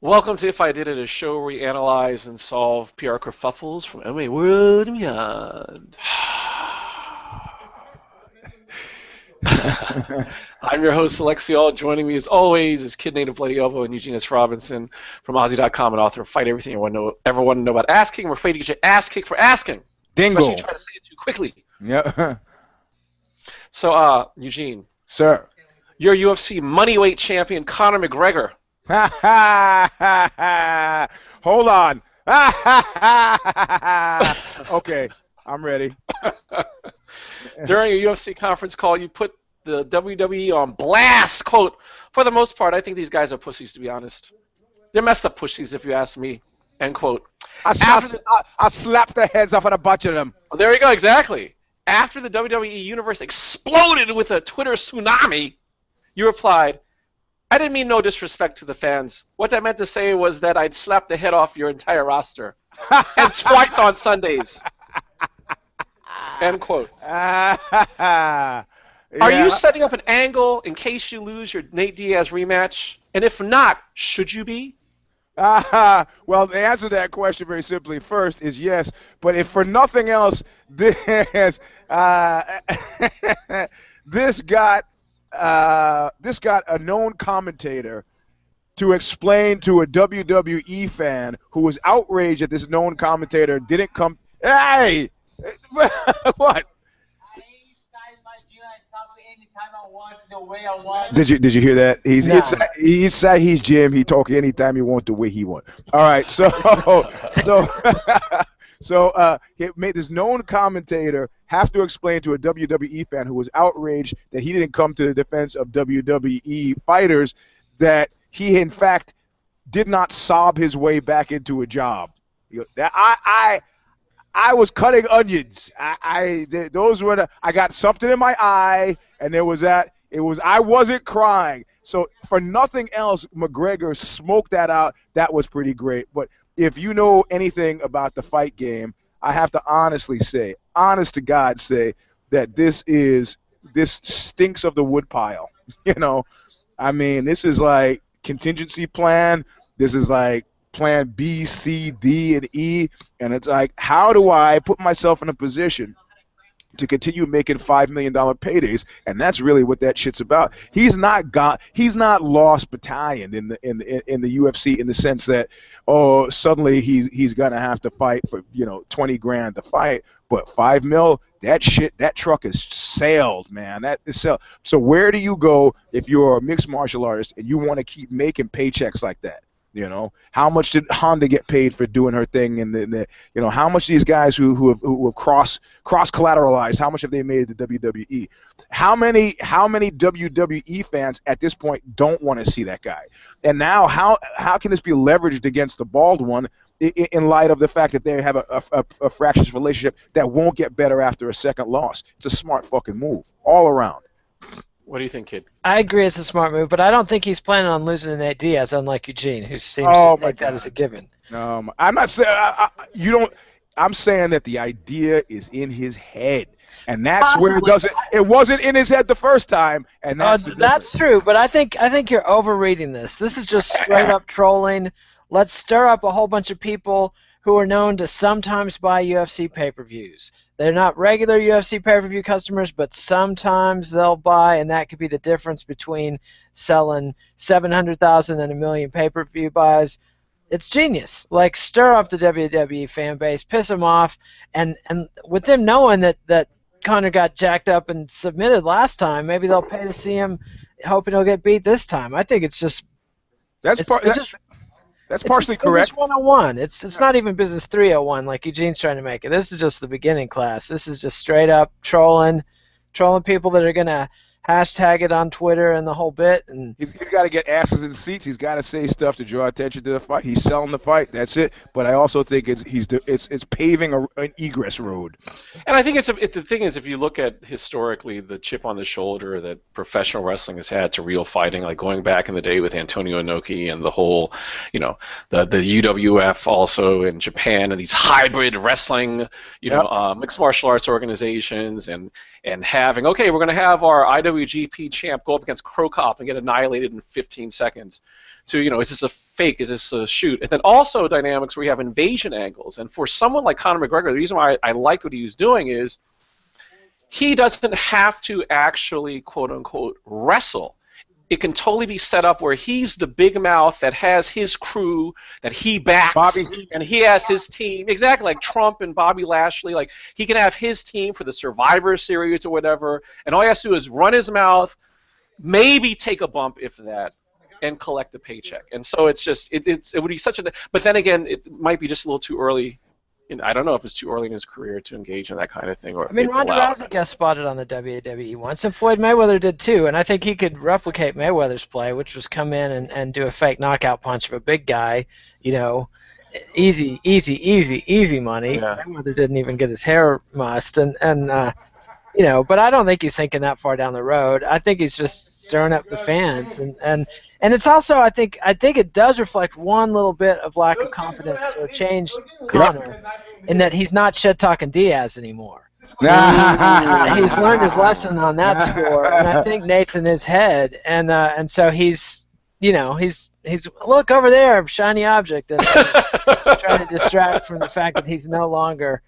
Welcome to If I Did It, a show where we analyze and solve PR kerfuffles from MMA World and beyond. I'm your host, Alexiol. Joining me as always is Kid Native Bloody Elbow and Eugene S. Robinson from Ozzy.com and author of Fight Everything You Ever Want to Know About Asking. We're afraid to get your ass kicked for asking. Dingo. Especially trying to say it too quickly. Yeah. So, Eugene. Sir. Your UFC Moneyweight champion, Conor McGregor. Hold on. Okay, I'm ready. During a UFC conference call, you put the WWE on blast. Quote, for the most part, I think these guys are pussies, to be honest. They're messed up pussies, if you ask me. End quote. I slapped the heads off of a bunch of them. Well, there you go, exactly. After the WWE universe exploded with a Twitter tsunami, you replied, I didn't mean no disrespect to the fans. What I meant to say was that I'd slap the head off your entire roster. And twice on Sundays. End quote. Yeah. Are you setting up an angle in case you lose your Nate Diaz rematch? And if not, should you be? Well, the answer to that question very simply first is yes. But if for nothing else, this got a known commentator to explain to a WWE fan who was outraged that this known commentator didn't come. Hey, what? Did you hear that? He said he's Jim. He talk anytime he wants the way he wants. All right, so he made this known commentator have to explain to a WWE fan who was outraged that he didn't come to the defense of WWE fighters that he in fact did not sob his way back into a job. I was cutting onions. I got something in my eye, and there was that. I wasn't crying. So for nothing else, McGregor smoked that out. That was pretty great. But if you know anything about the fight game, I have to honest to God say that this stinks of the woodpile. You know, I mean, this is like contingency plan. This is like plan B, C, D, and E. And it's like, how do I put myself in a position to continue making $5 million paydays? And that's really what that shit's about. He's not lost battalion in the UFC in the sense that, oh, suddenly he's gonna have to fight for 20 grand to fight, but $5 million, that truck is sailed, man. That is sailed. So where do you go if you're a mixed martial artist and you want to keep making paychecks like that? How much did Honda get paid for doing her thing? And how much these guys who have cross collateralized, how much have they made at the WWE? How many WWE fans at this point don't want to see that guy? And now how can this be leveraged against the bald one in light of the fact that they have a fractious relationship that won't get better after a second loss? It's a smart fucking move all around. What do you think, kid? I agree it's a smart move, but I don't think he's planning on losing to Nate Diaz, unlike Eugene, who seems to take that as a given. I'm not saying I'm saying that the idea is in his head, and that's possibly where it doesn't. It wasn't in his head the first time, and that's true. But I think you're overreading this. This is just straight up trolling. Let's stir up a whole bunch of people who are known to sometimes buy UFC pay-per-views. They're not regular UFC pay-per-view customers, but sometimes they'll buy, and that could be the difference between selling 700,000 and 1 million pay-per-view buys. It's genius. Like, stir up the WWE fan base, piss them off, and with them knowing that Conor got jacked up and submitted last time, maybe they'll pay to see him, hoping he'll get beat this time. I think it's just That's partially correct. Business 101. It's not even business 301 like Eugene's trying to make it. This is just the beginning class. This is just straight up trolling people that are going to hashtag it on Twitter and the whole bit. And he's got to get asses in seats. He's got to say stuff to draw attention to the fight. He's selling the fight. That's it. But I also think it's paving an egress road. And I think the thing is, if you look at historically the chip on the shoulder that professional wrestling has had to real fighting, like going back in the day with Antonio Inoki and the whole, the UWF also in Japan and these hybrid wrestling, mixed martial arts organizations and having, okay, we're going to have our IWF IWGP champ go up against Krokop and get annihilated in 15 seconds? To, is this a fake? Is this a shoot? And then also dynamics where you have invasion angles. And for someone like Conor McGregor, the reason why I liked what he was doing is he doesn't have to actually, quote unquote, wrestle. It can totally be set up where he's the big mouth that has his crew that he backs, and he has his team, exactly like Trump and Bobby Lashley. Like, he can have his team for the Survivor Series or whatever, and all he has to do is run his mouth, maybe take a bump if that, and collect a paycheck. And so it's just it would be such a. But then again, it might be just a little too early. I don't know if it's too early in his career to engage in that kind of thing. Or I mean, Ronda Rousey guest spotted on the WWE once, and Floyd Mayweather did too. And I think he could replicate Mayweather's play, which was come in and do a fake knockout punch of a big guy. Easy money. Yeah. Mayweather didn't even get his hair mussed, but I don't think he's thinking that far down the road. I think he's just stirring up the fans, and it's also I think it does reflect one little bit of lack of confidence or changed Conor, in that he's not shit talking Diaz anymore. He's learned his lesson on that score, and I think Nate's in his head, and so he's look over there, shiny object, and trying to distract from the fact that he's no longer.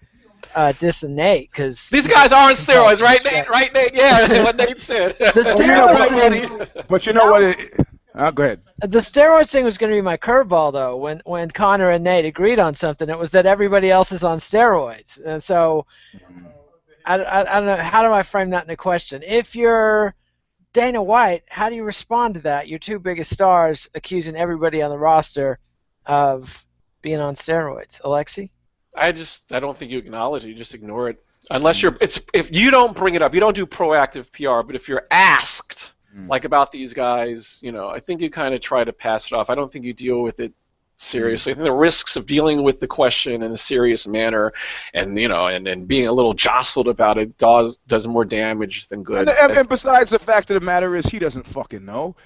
Dissing Nate, because these guys are on steroids, right, Nate? Right, Nate? Yeah, what Nate said. The steroids thing, but you know what? Go ahead. The steroids thing was going to be my curveball, though. When Conor and Nate agreed on something, it was that everybody else is on steroids, and so I don't know, how do I frame that in a question? If you're Dana White, how do you respond to that? Your two biggest stars accusing everybody on the roster of being on steroids. Alexi? I don't think you acknowledge it. You just ignore it. Unless if you don't bring it up, you don't do proactive PR. But if you're asked, like about these guys, I think you kind of try to pass it off. I don't think you deal with it seriously. I think the risks of dealing with the question in a serious manner, and and being a little jostled about it does more damage than good. And besides, the fact of the matter is, he doesn't fucking know.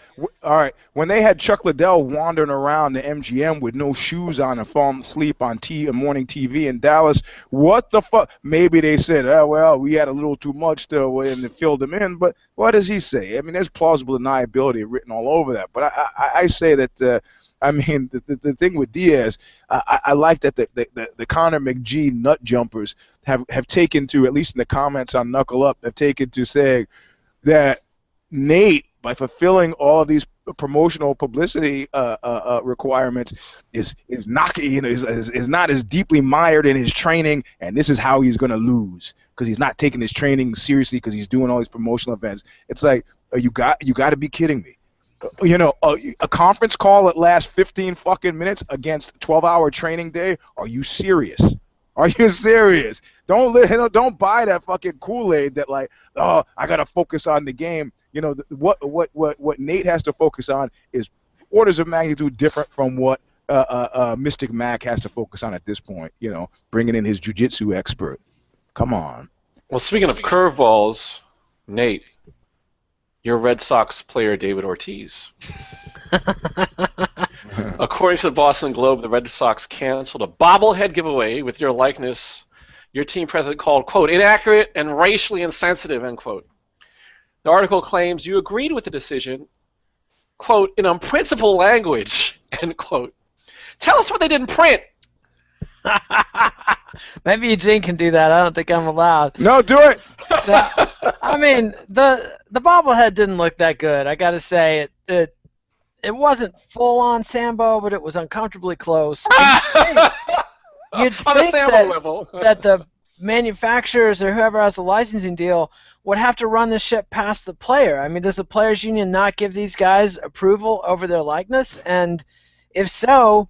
All right, when they had Chuck Liddell wandering around the MGM with no shoes on and falling asleep on morning TV in Dallas, what the fuck? Maybe they said, oh, well, we had a little too much still and it filled him in. But what does he say? I mean, there's plausible deniability written all over that. But I say that. The thing with Diaz, I like that the Conor McG nut jumpers have taken to, at least in the comments on Knuckle Up, have taken to saying that Nate, by fulfilling all of these promotional publicity requirements, is not as deeply mired in his training, and this is how he's going to lose because he's not taking his training seriously because he's doing all these promotional events. It's like, you got to be kidding me. A conference call that lasts 15 fucking minutes against 12-hour training day? Are you serious? Are you serious? Don't buy that fucking Kool-Aid that like, oh, I gotta focus on the game. What Nate has to focus on is orders of magnitude different from what Mystic Mac has to focus on at this point. Bringing in his jiu-jitsu expert. Come on. Well, speaking of curveballs, Nate. Your Red Sox player, David Ortiz. According to the Boston Globe, the Red Sox canceled a bobblehead giveaway with your likeness. Your team president called, quote, inaccurate and racially insensitive, end quote. The article claims you agreed with the decision, quote, in unprintable language, end quote. Tell us what they didn't print. Maybe Eugene can do that. I don't think I'm allowed. No, do it. I mean, the bobblehead didn't look that good. I got to say, it wasn't full on Sambo, but it was uncomfortably close. You'd on the think Sambo level. that the manufacturers or whoever has the licensing deal would have to run this shit past the player. I mean, does the players union not give these guys approval over their likeness? And if so,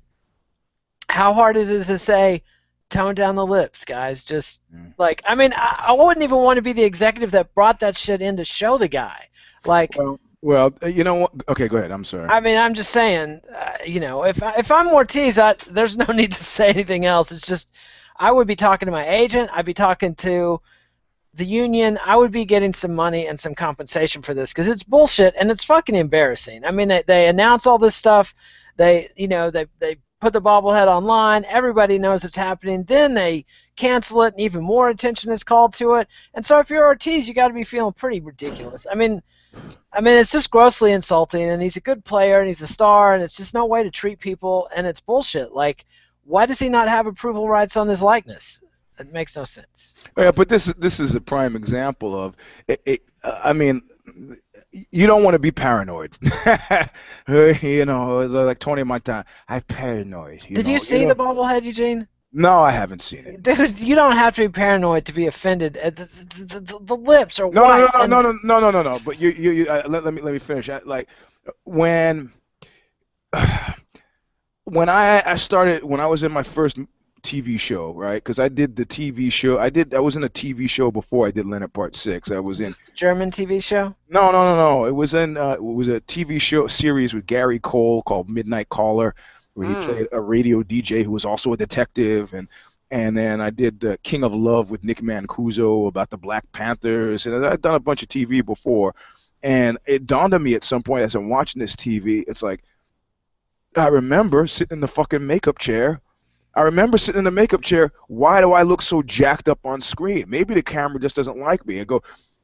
how hard is it to say, tone down the lips, guys? Just like, I mean, I wouldn't even want to be the executive that brought that shit in to show the guy. Like, well, you know what? Okay, go ahead. I'm sorry. I mean, I'm just saying, if I'm Ortiz, there's no need to say anything else. It's just, I would be talking to my agent. I'd be talking to the union. I would be getting some money and some compensation for this because it's bullshit and it's fucking embarrassing. I mean, they announce all this stuff. They put the bobblehead online. Everybody knows it's happening. Then they cancel it, and even more attention is called to it. And so if you're Ortiz, you got to be feeling pretty ridiculous. I mean, it's just grossly insulting, and he's a good player, and he's a star, and it's just no way to treat people, and it's bullshit. Like, why does he not have approval rights on his likeness? It makes no sense. Yeah, but this is a prime example of it. I mean, you don't want to be paranoid. You know, it's like Tony Montana. I'm paranoid. Did you see the bobblehead, Eugene? No, I haven't seen it. Dude, you don't have to be paranoid to be offended. The lips are white. No. But you let me finish. Like when I started, when I was in my first TV show, right? Because I did the TV show. I was in a TV show before I did Leonard Part 6. I was in German TV show. No. It was a TV show series with Gary Cole called Midnight Caller, where he played a radio DJ who was also a detective, and then I did King of Love with Nick Mancuso about the Black Panthers, and I'd done a bunch of TV before, and it dawned on me at some point as I'm watching this TV, it's like, I remember sitting in the fucking makeup chair. Why do I look so jacked up on screen? Maybe the camera just doesn't like me.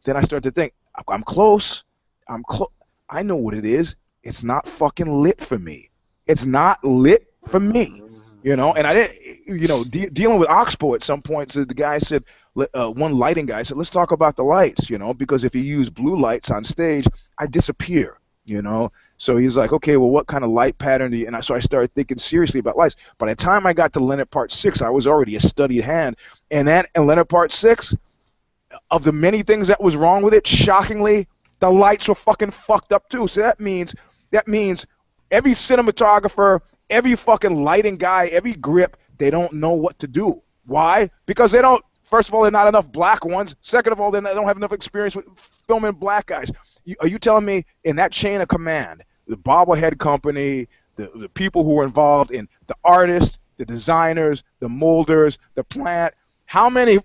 Then I start to think, I'm close. I know what it is. It's not fucking lit for me. It's not lit for me, you know. And I didn't, you know, dealing with Oxbow at some point. So the guy said, one lighting guy said, let's talk about the lights, you know, because if you use blue lights on stage, I disappear, you know. So he's like, okay, well, what kind of light pattern do you? And so I started thinking seriously about lights. By the time I got to Leonard Part 6, I was already a studied hand. And Leonard Part 6, of the many things that was wrong with it, shockingly, the lights were fucking fucked up too. So that means every cinematographer, every fucking lighting guy, every grip, they don't know what to do. Why? Because they don't, first of all, there are not enough black ones. Second of all, they don't have enough experience with filming black guys. Are you telling me in that chain of command, the bobblehead company, the people who were involved in the artists, the designers, the molders, the plant, how many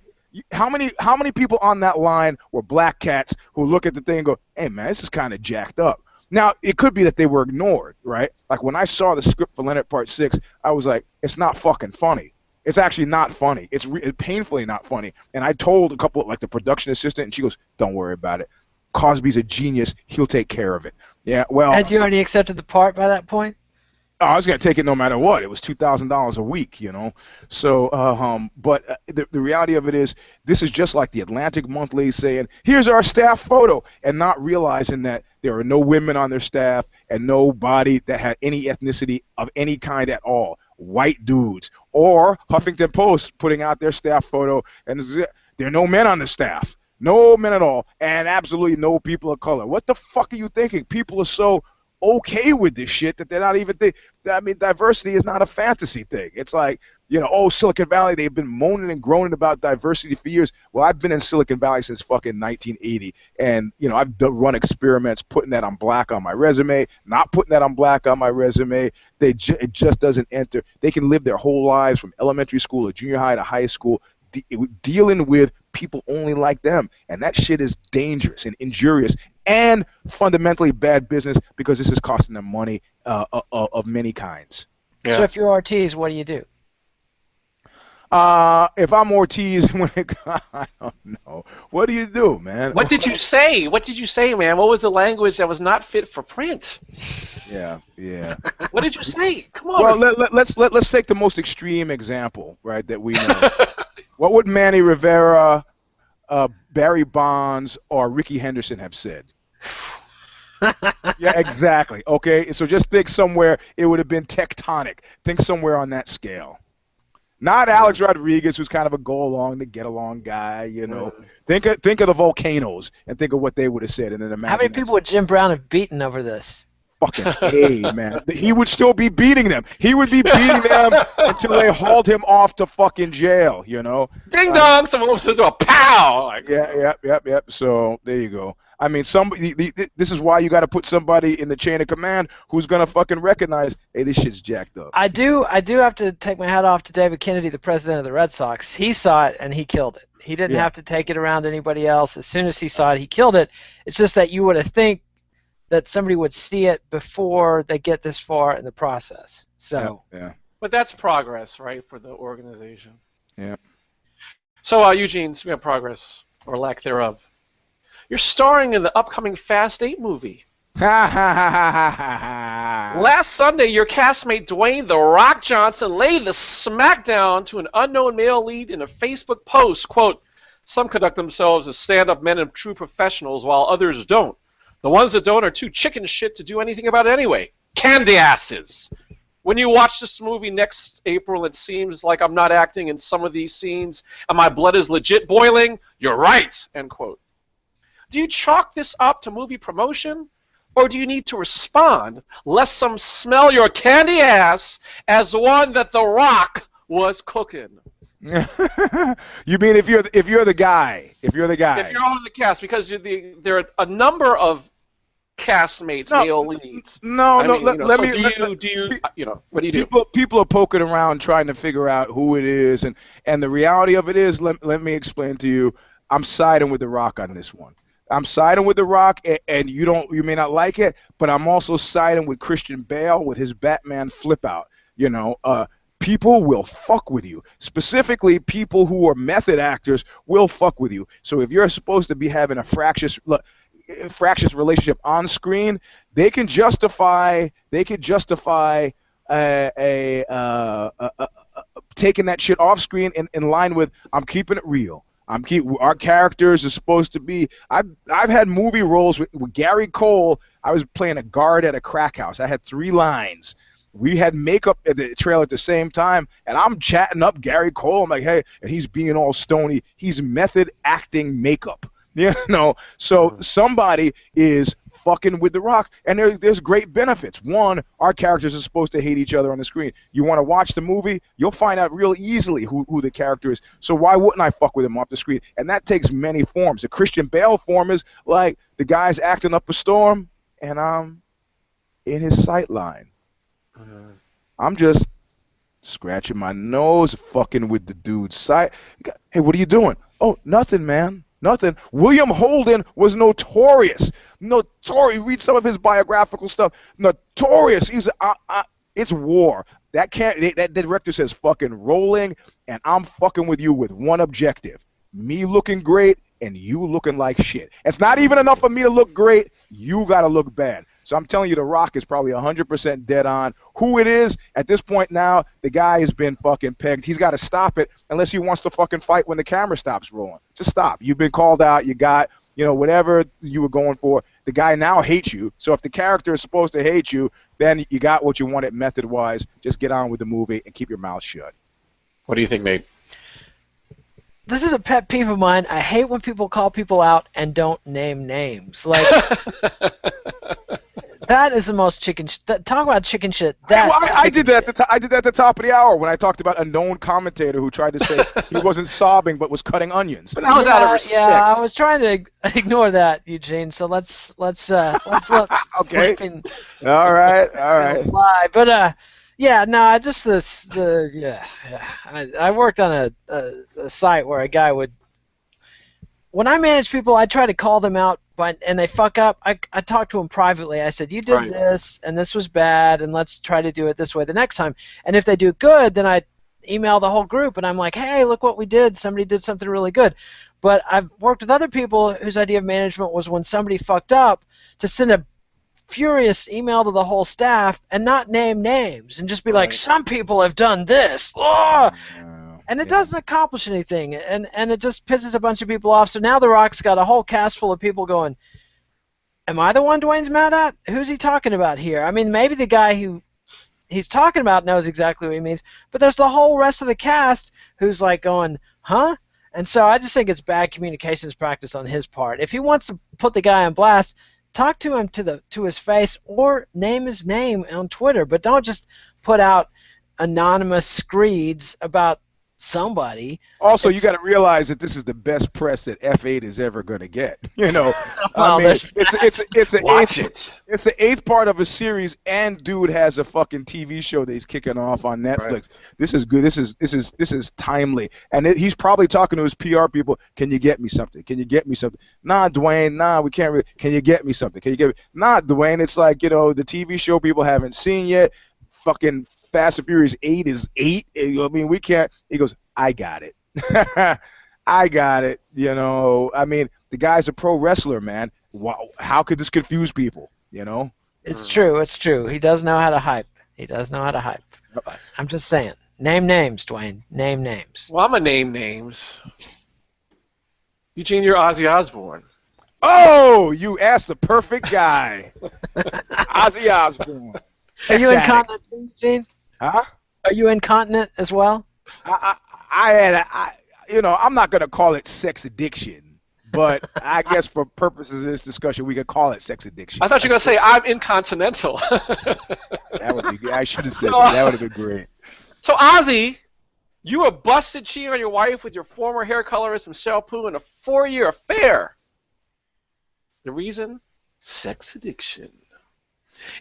people on that line were black cats who look at the thing and go, hey man, this is kind of jacked up? Now, it could be that they were ignored, right? Like when I saw the script for Leonard Part 6, I was like, it's not fucking funny. It's actually not funny. It's painfully not funny. And I told a couple, like the production assistant, and she goes, don't worry about it. Cosby's a genius. He'll take care of it. Yeah, well. Had you already accepted the part by that point? I was going to take it no matter what. It was $2,000 a week, you know. So, but the reality of it is, this is just like the Atlantic Monthly saying, here's our staff photo, and not realizing that there are no women on their staff and nobody that had any ethnicity of any kind at all. White dudes. Or Huffington Post putting out their staff photo, and there are no men on the staff. No men at all, and absolutely no people of color. What the fuck are you thinking? People are so okay with this shit that they're not even diversity is not a fantasy thing. It's like, you know, oh, Silicon Valley, they've been moaning and groaning about diversity for years. Well, I've been in Silicon Valley since fucking 1980, and, you know, I've run experiments putting that on black on my resume, not putting that on black on my resume. It just doesn't enter. They can live their whole lives from elementary school to junior high to high school dealing with people only like them, and that shit is dangerous and injurious and fundamentally bad business, because this is costing them money of many kinds. Yeah. So if you're Ortiz, what do you do? If I'm Ortiz, I don't know. What do you do, man? What did you say? What did you say, man? What was the language that was not fit for print? Yeah. What did you say? Come on. Well, let's take the most extreme example, right, that we know. What would Manny Rivera, Barry Bonds, or Ricky Henderson have said? Yeah, exactly. Okay, so just think somewhere it would have been tectonic. Think somewhere on that scale. Not Alex Rodriguez, who's kind of a go-along to get-along guy, you know. Think of the Volcanoes and think of what they would have said, and then imagine. How many people would Jim Brown have beaten over this? Fucking A, man. He would still be beating them. He would be beating them until they hauled him off to fucking jail, you know. Ding dong! Someone was into a pow! Like, Yep. So there you go. I mean, this is why you got to put somebody in the chain of command who's gonna fucking recognize, hey, this shit's jacked up. I do have to take my hat off to David Kennedy, the president of the Red Sox. He saw it and he killed it. He didn't have to take it around anybody else. As soon as he saw it, he killed it. It's just that you would have think that somebody would see it before they get this far in the process. So yeah. But that's progress, right, for the organization. Yeah. So, Eugene, speaking of progress, or lack thereof, you're starring in the upcoming Fast 8 movie. Ha ha ha ha ha ha. Last Sunday, your castmate Dwayne "The Rock" Johnson laid the smackdown to an unknown male lead in a Facebook post. Quote, "Some conduct themselves as stand-up men and true professionals, while others don't. The ones that don't are too chicken shit to do anything about it anyway. Candy asses. When you watch this movie next April, it seems like I'm not acting in some of these scenes, and my blood is legit boiling. You're right." End quote. Do you chalk this up to movie promotion? Or do you need to respond, lest some smell your candy ass as one that The Rock was cooking? You mean if you're the guy? If you're on the cast, because there are a number of castmates, male leads. What do you do? People are poking around trying to figure out who it is, and the reality of it is, let me explain to you, I'm siding with The Rock on this one. I'm siding with The Rock, and you may not like it, but I'm also siding with Christian Bale with his Batman flip out. People will fuck with you. Specifically, people who are method actors will fuck with you. So if you're supposed to be having a fractious relationship on screen, they can justify taking that shit off screen in line with, I'm keeping it real. Our characters are supposed to be. I've had movie roles with Gary Cole. I was playing a guard at a crack house. I had 3 lines. We had makeup at the trailer at the same time, and I'm chatting up Gary Cole. I'm like, hey, and he's being all stony. He's method acting makeup. So somebody is fucking with The Rock, and there's great benefits. One, our characters are supposed to hate each other on the screen. You want to watch the movie, you'll find out real easily who the character is. So why wouldn't I fuck with him off the screen? And that takes many forms. The Christian Bale form is like the guy's acting up a storm, and I'm in his sight line. I'm just scratching my nose, fucking with the dude's sight. Hey, what are you doing? Oh, nothing, man. Nothing. William Holden was notorious. Read some of his biographical stuff. Notorious. It's war. That director says fucking rolling, and I'm fucking with you with one objective: me looking great and you looking like shit. It's not even enough for me to look great. You gotta look bad. So I'm telling you, The Rock is probably 100% dead on. Who it is, at this point now, the guy has been fucking pegged. He's got to stop it unless he wants to fucking fight when the camera stops rolling. Just stop. You've been called out. You got, whatever you were going for. The guy now hates you. So if the character is supposed to hate you, then you got what you wanted method-wise. Just get on with the movie and keep your mouth shut. What do you think, mate? This is a pet peeve of mine. I hate when people call people out and don't name names. Like, that is the most chicken shit. Talk about chicken shit. I did that. I did that at the top of the hour when I talked about a known commentator who tried to say he wasn't sobbing but was cutting onions. But that was out of respect. Yeah, I was trying to ignore that, Eugene. So let's let okay. sleeping. All right. Fly. But I worked on a site where a guy would. When I manage people, I try to call them out, and they fuck up. I talk to them privately. I said, you did this, and this was bad, and let's try to do it this way the next time. And if they do good, then I email the whole group, and I'm like, hey, look what we did. Somebody did something really good. But I've worked with other people whose idea of management was when somebody fucked up to send a furious email to the whole staff and not name names and just be like, some people have done this. And it doesn't accomplish anything, and it just pisses a bunch of people off. So now The Rock's got a whole cast full of people going, am I the one Dwayne's mad at? Who's he talking about here? I mean, maybe the guy who he's talking about knows exactly what he means, but there's the whole rest of the cast who's like going, huh? And so I just think it's bad communications practice on his part. If he wants to put the guy on blast, talk to him to his face or name his name on Twitter, but don't just put out anonymous screeds about somebody. Also, you got to realize that this is the best press that F8 is ever going to get. Well, I mean, it's the 8th part of a series, and dude has a fucking TV show that he's kicking off on Netflix. Right. This is good. This is timely, and he's probably talking to his PR people. Can you get me something? Can you get me something? Nah, Dwayne. Nah, we can't really. Can you get me something? Can you get me? Nah, Dwayne. It's like the TV show people haven't seen yet. Fucking Fast and Furious 8 is 8. I mean, we can't. He goes, I got it. I got it. You know, I mean, the guy's a pro wrestler, man. Wow, how could this confuse people? You know? It's true. It's true. He does know how to hype. He does know how to hype. But I'm just saying. Name names, Dwayne. Name names. Well, I'm going to name names. Eugene, you're Ozzy Osbourne. Oh, you asked the perfect guy. Ozzy Osbourne. Are you incontinent, Eugene? Huh? Are you incontinent as well? You know, I'm not going to call it sex addiction, but I guess for purposes of this discussion, we could call it sex addiction. I thought you were going to say I'm incontinental. That would be. I should have said that. That would have been great. So, Ozzy, you were busted cheating on your wife with your former hair colorist, Michelle Pugh, in a 4-year affair. The reason? Sex addiction.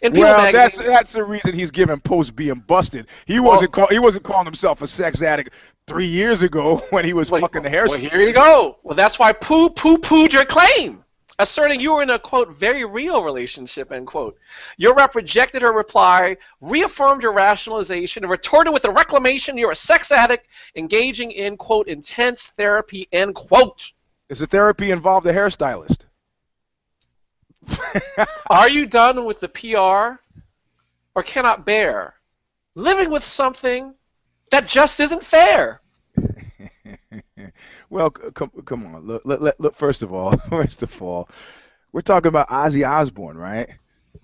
In People magazine, that's the reason he's giving post being busted. He wasn't calling himself a sex addict 3 years ago when he was fucking the hair. Well, here you go. Well, that's why poo-pooed your claim, asserting you were in a, quote, very real relationship, end quote. Your rep rejected her reply, reaffirmed your rationalization, and retorted with a reclamation you're a sex addict engaging in, quote, intense therapy, end quote. Does the therapy involve the hairstylist? Are you done with the PR or cannot bear living with something that just isn't fair? Well, come on. Look, first of all, we're talking about Ozzy Osbourne, right?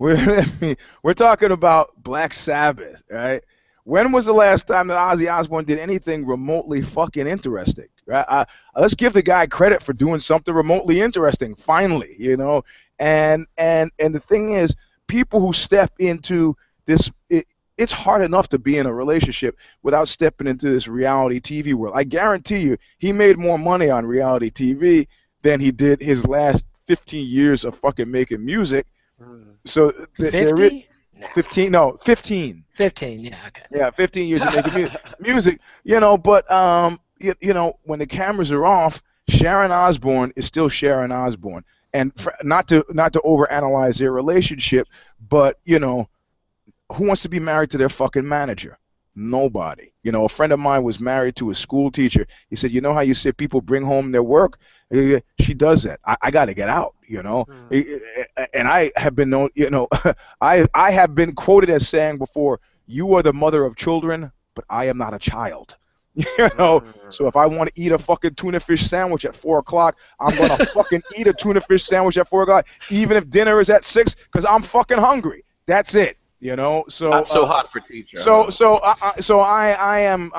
We're talking about Black Sabbath, right? When was the last time that Ozzy Osbourne did anything remotely fucking interesting? Right? Let's give the guy credit for doing something remotely interesting, finally, you know? And the thing is, people who step into this, it's hard enough to be in a relationship without stepping into this reality TV world. I guarantee you, he made more money on reality TV than he did his last 15 years of fucking making music. So 50? 15, no, 15. 15, yeah, okay. Yeah, 15 years of making music, you know, but, you know, when the cameras are off, Sharon Osbourne is still Sharon Osbourne. And not to overanalyze their relationship, but, you know, who wants to be married to their fucking manager? Nobody. You know, a friend of mine was married to a school teacher. He said, you know how you say people bring home their work? She does that. I got to get out, you know. And I have been known, you know, I have been quoted as saying before, you are the mother of children, but I am not a child. You know, so if I want to eat a fucking tuna fish sandwich at 4 o'clock, I'm going to fucking eat a tuna fish sandwich at 4 o'clock, even if dinner is at 6, because I'm fucking hungry. That's it, you know. So not so hot for teacher. So I am.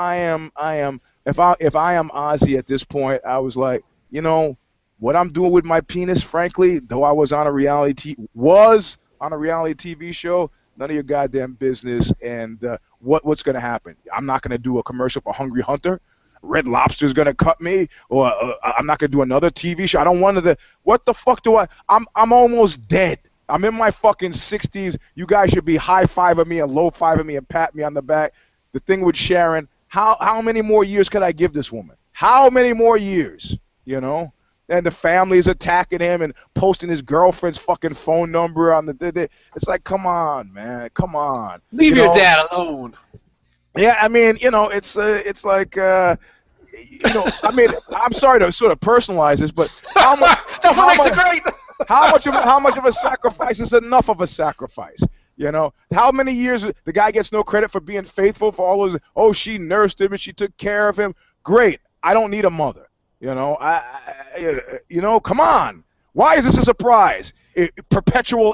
If I am Ozzy at this point, I was like, you know, what I'm doing with my penis, frankly, though I was on a reality TV show, none of your goddamn business. And what's going to happen? I'm not going to do a commercial for Hungry Hunter. Red Lobster's going to cut me, or I'm not going to do another TV show. I don't want to. What the fuck do I? I'm almost dead. I'm in my fucking 60s. You guys should be high-fiving me and low-fiving me and pat me on the back. The thing with Sharon, how many more years could I give this woman? How many more years? You know? And the family's attacking him and posting his girlfriend's fucking phone number on the. It's like, come on, man, come on. Leave your dad alone. Yeah, I mean, you know, it's like, you know, I mean, I'm sorry to sort of personalize this, but how much? That's what makes it great. How much of a sacrifice is enough of a sacrifice? You know, how many years the guy gets no credit for being faithful for all those? Oh, she nursed him and she took care of him. Great. I don't need a mother. You know, you know, come on. Why is this a surprise? Perpetual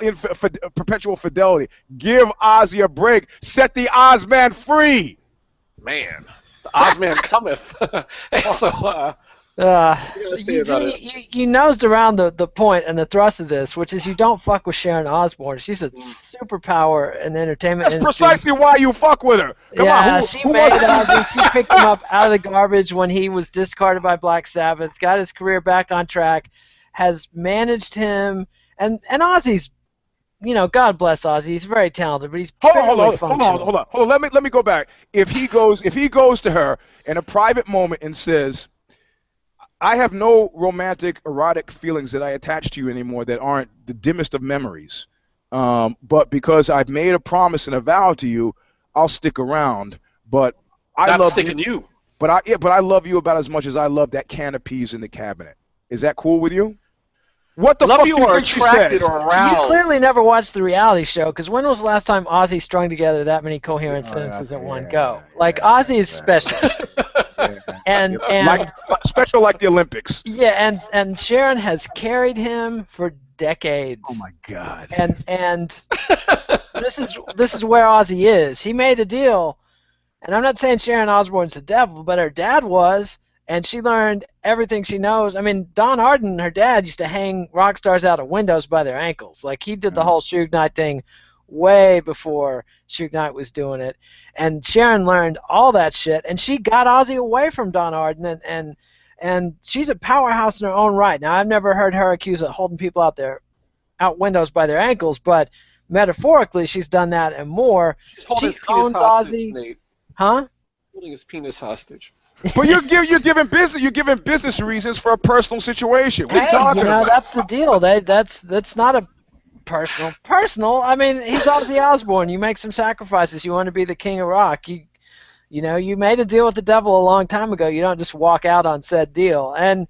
fidelity. Give Ozzy a break. Set the Ozman free. Man, the Ozman cometh. You nosed around the point and the thrust of this, which is you don't fuck with Sharon Osbourne. She's a superpower in the entertainment industry. That's precisely why you fuck with her. Come on, she made Ozzy. She picked him up out of the garbage when he was discarded by Black Sabbath, got his career back on track, has managed him, and Ozzy's, you know, God bless Ozzy. He's very talented, but he's hold on. Let me go back. If he goes to her in a private moment and says, I have no romantic, erotic feelings that I attach to you anymore that aren't the dimmest of memories. But because I've made a promise and a vow to you, I'll stick around. But I Not love sticking you. But I love you about as much as I love that can of peas in the cabinet. Is that cool with you? What the Love fuck you do you or think she attracted says? or You aroused. clearly never watched the reality show, because when was the last time Ozzy strung together that many coherent Oh, sentences at one yeah, go? Like, yeah, Ozzy is yeah, special. yeah. And Like special like the Olympics. yeah, and Sharon has carried him for Oh decades. my God. And this is where Ozzy is. He made a deal, and I'm not saying Sharon Osbourne's the devil, but her dad was, and she learned everything she knows. I mean, Don Arden, her dad, used to hang rock stars out of windows by their ankles. Like, he did the whole Suge Knight thing way before Suge Knight was doing it. And Sharon learned all that shit, and she got Ozzy away from Don Arden, and she's a powerhouse in her own right. Now, I've never heard her accused of holding people out windows by their ankles, but metaphorically, she's done that and more. She's holding She his penis owns hostage, Ozzy. Nate. Huh? Holding his penis hostage. But you're giving business reasons for a personal situation. What are you Hey, talking about? that's the deal. That's not a personal. I mean, he's Ozzy Osbourne. You make some sacrifices. You want to be the king of rock. You made a deal with the devil a long time ago. You don't just walk out on said deal. And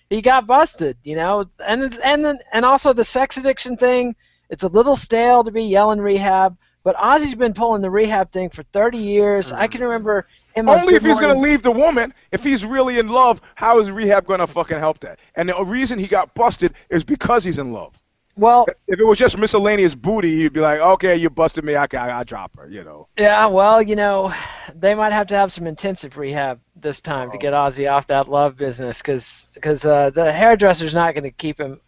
he got busted, and also the sex addiction thing. It's a little stale to be yelling rehab, but Ozzy's been pulling the rehab thing for 30 years. I can remember him on Only if Good he's going to Morning- leave the woman. If he's really in love, how is rehab going to fucking help that? And the reason he got busted is because he's in love. Well, If it was just miscellaneous booty, he'd be like, okay, you busted me, I drop her, yeah, well, they might have to have some intensive rehab this time to get Ozzy off that love business, because the hairdresser's not going to keep him.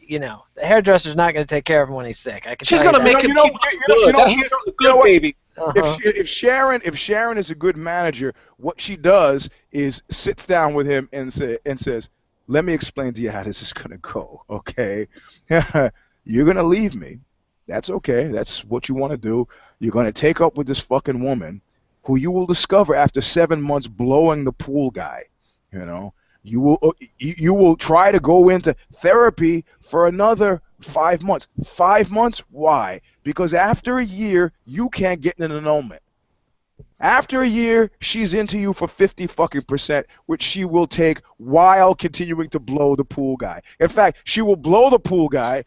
The hairdresser's not going to take care of him when he's sick. I can. She's tell going you to that. make him keep good. That hair's good, what? baby. Uh-huh. If Sharon is a good manager, what she does is sits down with him and says, let me explain to you how this is going to go, okay? You're going to leave me. That's okay. That's what you want to do. You're going to take up with this fucking woman who you will discover after 7 months blowing the pool guy, You will try to go into therapy for another 5 months. 5 months? Why? Because after a year, you can't get an annulment. After a year, she's into you for 50%, which she will take while continuing to blow the pool guy. In fact, she will blow the pool guy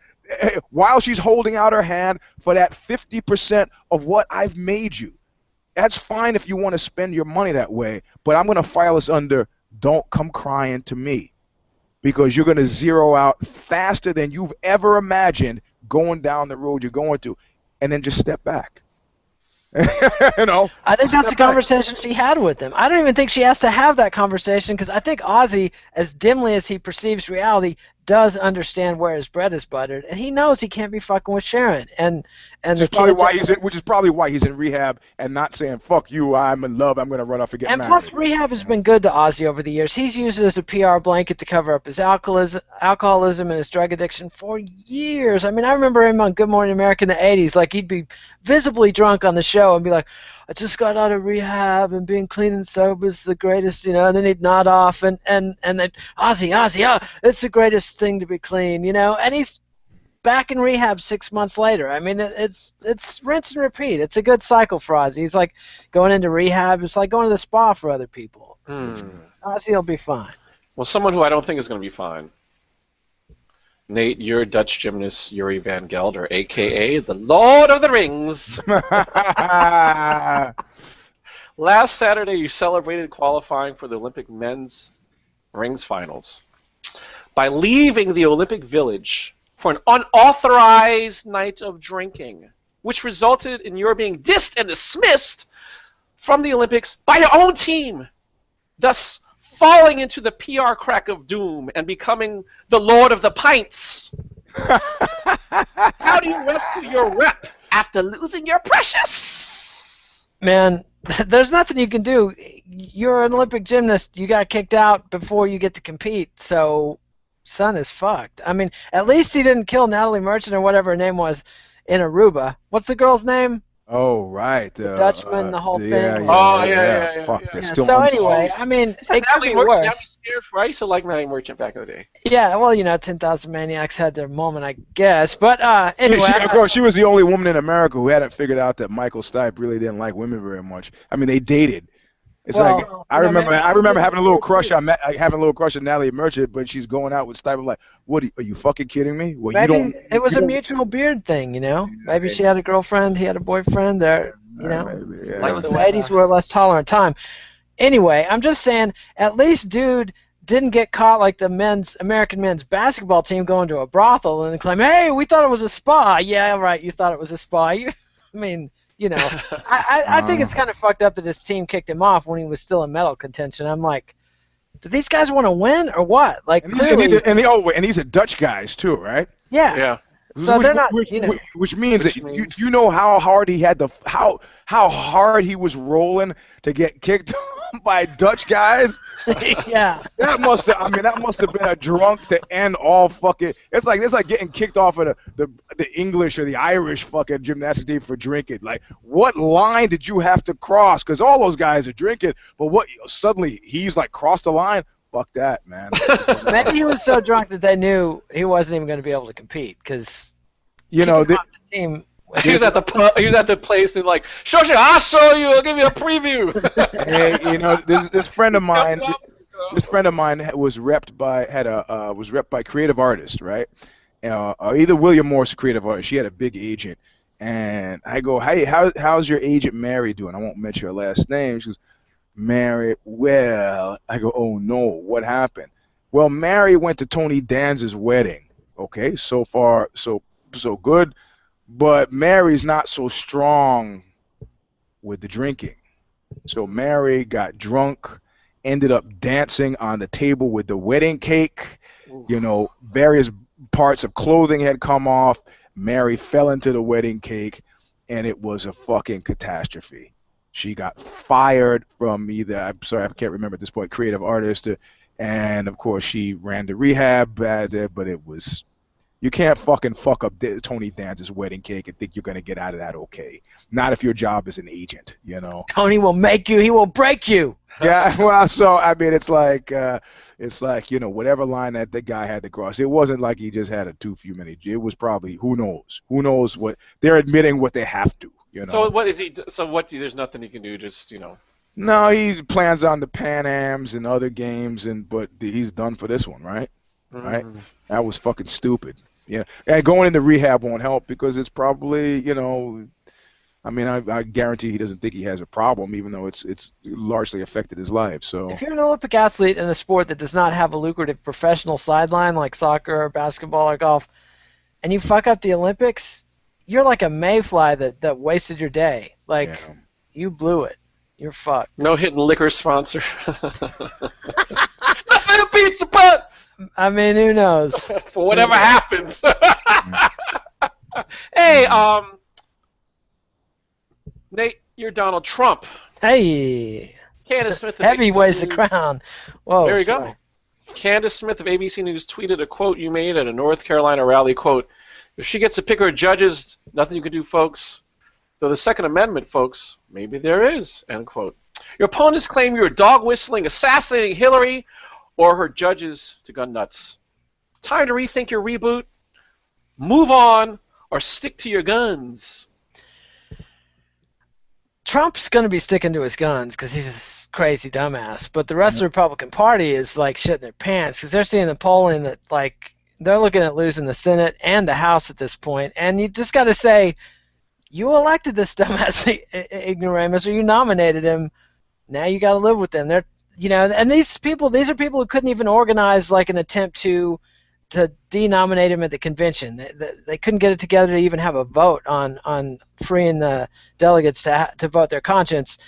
while she's holding out her hand for that 50% of what I've made you. That's fine if you want to spend your money that way, but I'm going to file this under don't come crying to me, because you're going to zero out faster than you've ever imagined going down the road you're going to, and then just step back. I think that's a conversation she had with him. I don't even think she has to have that conversation, because I think Ozzy, as dimly as he perceives reality, does understand where his bread is buttered, and he knows he can't be fucking with Sharon. And the kids. Which is probably why he's in rehab and not saying "fuck you, I'm in love, I'm gonna run off and get married." And plus, rehab has been good to Ozzy over the years. He's used it as a PR blanket to cover up his alcoholism and his drug addiction for years. I mean, I remember him on Good Morning America in the 80s. Like, he'd be visibly drunk on the show and be like, I just got out of rehab and being clean and sober is the greatest, and then he'd nod off and then, Ozzy, it's the greatest thing to be clean, and he's back in rehab 6 months later. I mean, it's rinse and repeat. It's a good cycle for Ozzy. He's like going into rehab. It's like going to the spa for other people. Ozzy will be fine. Well, someone who I don't think is going to be fine. Nate, you're Dutch gymnast Yuri Van Gelder, a.k.a. the Lord of the Rings. Last Saturday, you celebrated qualifying for the Olympic men's rings finals by leaving the Olympic Village for an unauthorized night of drinking, which resulted in your being dissed and dismissed from the Olympics by your own team, thus falling into the PR crack of doom and becoming the Lord of the Pints. How do you rescue your rep after losing your precious? Man, there's nothing you can do. You're an Olympic gymnast. You got kicked out before you get to compete, so son is fucked. I mean, at least he didn't kill Natalie Merchant or whatever her name was in Aruba. What's the girl's name? Oh, right. The Dutchman, the whole yeah, thing. Oh, yeah. Fuck, yeah. that's Yeah, still so unsolved. anyway, I mean, Is that it could Natalie be Merchant? You worse. have me scared, right? I used to like Natalie Merchant back in the day. Yeah, well, 10,000 Maniacs had their moment, I guess. But anyway, Of course, she was the only woman in America who hadn't figured out that Michael Stipe really didn't like women very much. I mean, they dated. It's like well, I remember. maybe I she remember did having a little before, crush too. on having a little crush on Natalie Merchant, but she's going out with Stipe. I'm like, what? Are you fucking kidding me? Well, you Maybe don't. it was You a don't. mutual beard thing, I Maybe mean, she had a girlfriend, he had a boyfriend. There, maybe, it Like was the the way 80s were a less tolerant time. Anyway, I'm just saying, at least dude didn't get caught like the American men's basketball team going to a brothel and claim, hey, we thought it was a spa. Yeah, right, you thought it was a spa. I mean, I think it's kind of fucked up that his team kicked him off when he was still in medal contention. I'm like, do these guys want to win or what? Like, clearly, and these are Dutch guys too, right? yeah. Yeah. So they're not, Which means Which that means- you know how hard he had to how hard he was rolling to get kicked by Dutch guys. yeah. That must have been a drunk to end all fucking. It's like getting kicked off of the English or the Irish fucking gymnastics team for drinking. Like, what line did you have to cross? Because all those guys are drinking, but what suddenly he's like crossed the line. Fuck that, man. Maybe he was so drunk that they knew he wasn't even going to be able to compete because The team. He was at the pub, he was at the place and like, Shoshi, I'll show you. I'll give you a preview. hey, this friend of mine. This friend of mine was repped by creative artist, right? Either William Morris, creative artist. She had a big agent, and I go, hey, how's your agent Mary doing? I won't mention her last name. She goes, Mary, well, I go, oh no, what happened? Well, Mary went to Tony Danza's wedding. Okay, so far so good, but Mary's not so strong with the drinking. So Mary got drunk, ended up dancing on the table with the wedding cake. Various parts of clothing had come off. Mary fell into the wedding cake, and it was a fucking catastrophe. She got fired from I'm sorry, I can't remember at this point, creative artist, and of course she ran to rehab, but it was, you can't fucking fuck up Tony Danza's wedding cake and think you're going to get out of that okay. Not if your job is an agent, Tony will make you, he will break you. Yeah, well, so I mean, it's like whatever line that the guy had to cross. It wasn't like he just had a too few minutes. It was probably who knows what they're admitting what they have to. So what is he? So there's nothing he can do. Just No, he plans on the Pan Ams and other games, but he's done for this one, right? Right. That was fucking stupid. Yeah, and going into rehab won't help because it's probably I mean, I guarantee he doesn't think he has a problem, even though it's largely affected his life. So If you're an Olympic athlete in a sport that does not have a lucrative professional sideline like soccer or basketball or golf, and you fuck up the Olympics, you're like a mayfly that wasted your day. You blew it. You're fucked. no hidden liquor sponsor. Nothing a pizza butt. I mean, who knows? For whatever happens. Hey, Nate, you're Donald Trump. Hey, Candace Smith of heavy ABC weighs the News. crown. Whoa, There you sorry. go. Candace Smith of ABC News tweeted a quote you made at a North Carolina rally, quote, if she gets to pick her judges, nothing you can do, folks. Though the Second Amendment, folks, maybe there is, end quote. Your opponents claim you're dog whistling, assassinating Hillary, or her judges to gun nuts. Time to rethink your reboot, move on, or stick to your guns. Trump's going to be sticking to his guns because he's a crazy dumbass. But the rest of the Republican Party is like shitting their pants because they're seeing the polling that they're looking at losing the Senate and the House at this point. And you just got to say, you elected this dumbass ignoramus, or you nominated him. Now you got to live with them. And these are people who couldn't even organize like an attempt to denominate him at the convention. They couldn't get it together to even have a vote on freeing the delegates to vote their conscience.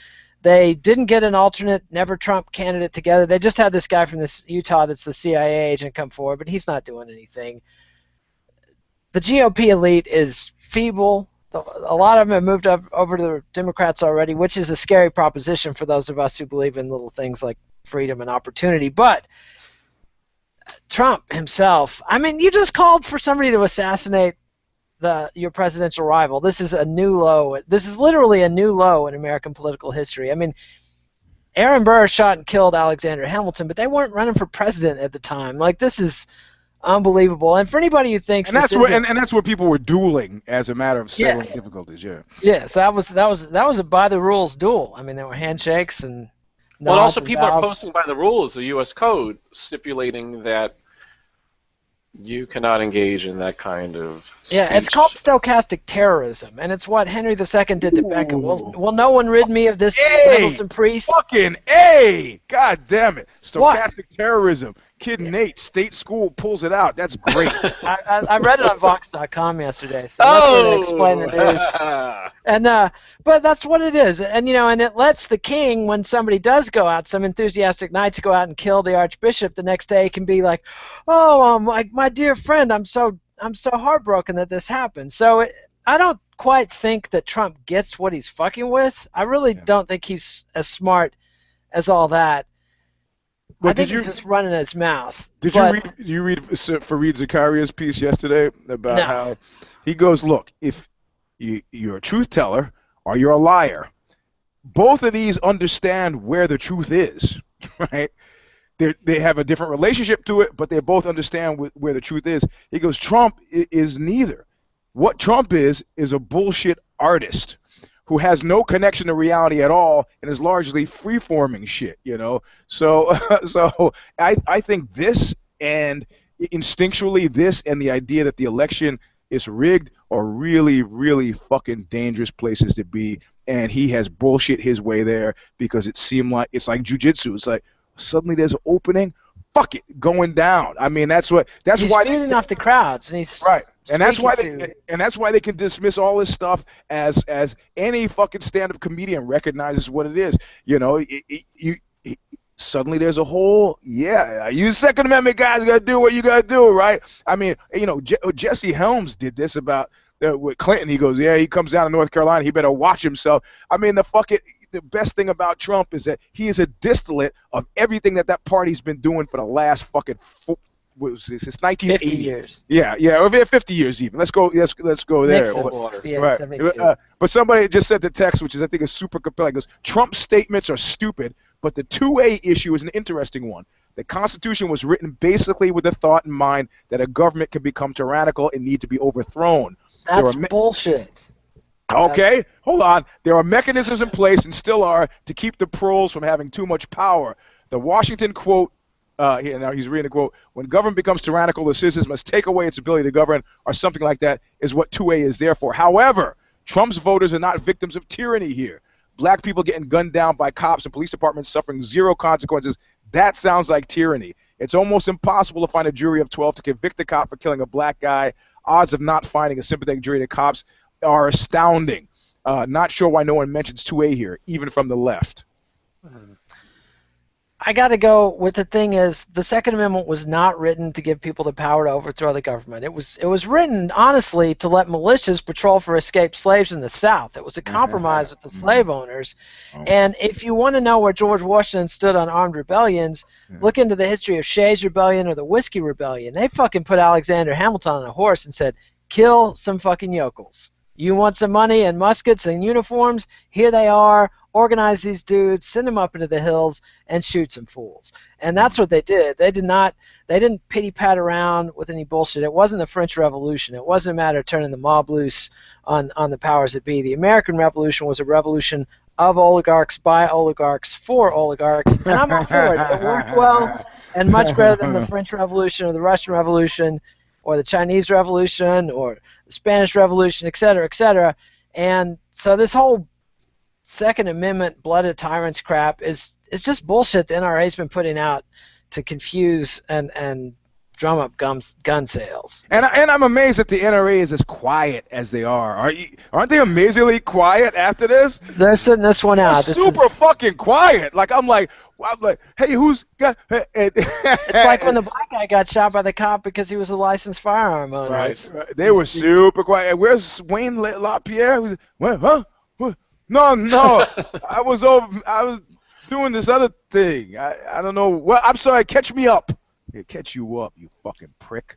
They didn't get an alternate, never Trump candidate together. They just had this guy from Utah that's the CIA agent come forward, but he's not doing anything. The GOP elite is feeble. A lot of them have moved up over to the Democrats already, which is a scary proposition for those of us who believe in little things like freedom and opportunity. But Trump himself, I mean, you just called for somebody to assassinate your presidential rival. This is a new low. This is literally a new low in American political history. I mean, Aaron Burr shot and killed Alexander Hamilton, but they weren't running for president at the time. Like, this is unbelievable. And for anybody who thinks and that's where people were dueling as a matter of settling difficulties. Yeah. Yes, that was a by the rules duel. I mean, there were handshakes and well, also and people bows. are posting by the rules, the U.S. Code, stipulating that you cannot engage in that kind of speech. Yeah, it's called stochastic terrorism, and it's what Henry II did to Beckham. Will no one rid me of this meddlesome priest? Fucking A! God damn it. Stochastic terrorism. Kid Nate, state school pulls it out. That's great. I read it on Vox.com yesterday, so that's where they explain the news. And but that's what it is, and and it lets the king, when somebody does go out, some enthusiastic knights go out and kill the archbishop, the next day can be like, oh, my dear friend, I'm so heartbroken that this happened. So I don't quite think that Trump gets what he's fucking with. I really don't think he's as smart as all that. Well, I think he's just running his mouth. Did you read Fareed Zakaria's piece yesterday about how he goes, look, if you're a truth teller or you're a liar, both of these understand where the truth is, right? They have a different relationship to it, but they both understand where the truth is. He goes, Trump is neither. What Trump is a bullshit artist who has no connection to reality at all and is largely free-forming shit, So I think this, and instinctually this, and the idea that the election is rigged are really, really fucking dangerous places to be. And he has bullshit his way there because it seemed like it's like jujitsu. It's like suddenly there's an opening, fuck it, going down. I mean, that's why feeding off the crowds, and he's right. And that's why they can dismiss all this stuff as any fucking stand-up comedian recognizes what it is. Suddenly there's a whole you Second Amendment guys got to do what you got to do, right? I mean, Jesse Helms did this about with Clinton. He goes, he comes down to North Carolina, he better watch himself. I mean, the best thing about Trump is that he is a distillate of everything that party's been doing for the last fucking since 1980 50 years. Or 50 years even. Let's go there. Right. But somebody just sent the text, which I think is super compelling. It goes, Trump's statements are stupid, but the 2A issue is an interesting one. The Constitution was written basically with the thought in mind that a government can become tyrannical and need to be overthrown. That's bullshit. Okay, hold on. There are mechanisms in place, and still are, to keep the proles from having too much power. The Washington quote, now he's reading the quote, when government becomes tyrannical, the citizens must take away its ability to govern, or something like that, is what 2A is there for. However, Trump's voters are not victims of tyranny here. Black people getting gunned down by cops and police departments suffering zero consequences, that sounds like tyranny. It's almost impossible to find a jury of 12 to convict a cop for killing a black guy. Odds of not finding a sympathetic jury to cops are astounding. Not sure why no one mentions 2A here, even from the left. I got to go with the thing is the Second Amendment was not written to give people the power to overthrow the government. It was written, honestly, to let militias patrol for escaped slaves in the South. It was a compromise with the slave owners. And if you want to know where George Washington stood on armed rebellions, look into the history of Shays' Rebellion or the Whiskey Rebellion. They fucking put Alexander Hamilton on a horse and said, kill some fucking yokels. You want some money and muskets and uniforms? Here they are. Organize these dudes, send them up into the hills, and shoot some fools. And that's what they did. They didn't pity-pat around with any bullshit. It wasn't the French Revolution. It wasn't a matter of turning the mob loose on the powers that be. The American Revolution was a revolution of oligarchs, by oligarchs, for oligarchs, and I'm all for it. It worked well, and much better than the French Revolution or the Russian Revolution or the Chinese Revolution or the Spanish Revolution, et cetera, et cetera. And so this whole Second Amendment blood of tyrants crap is just bullshit the NRA's been putting out to confuse and drum up gun sales. And I'm amazed that the NRA is as quiet as they are. Aren't they amazingly quiet after this? They're sitting this one out. They're super fucking quiet. I'm like, hey, who's got? It's like when the black guy got shot by the cop because he was a licensed firearm owner. Right. They were super quiet. Where's Wayne LaPierre? What? Huh? What? No. I was doing this other thing. I don't know. Well, I'm sorry. Catch me up. Yeah, catch you up, you fucking prick.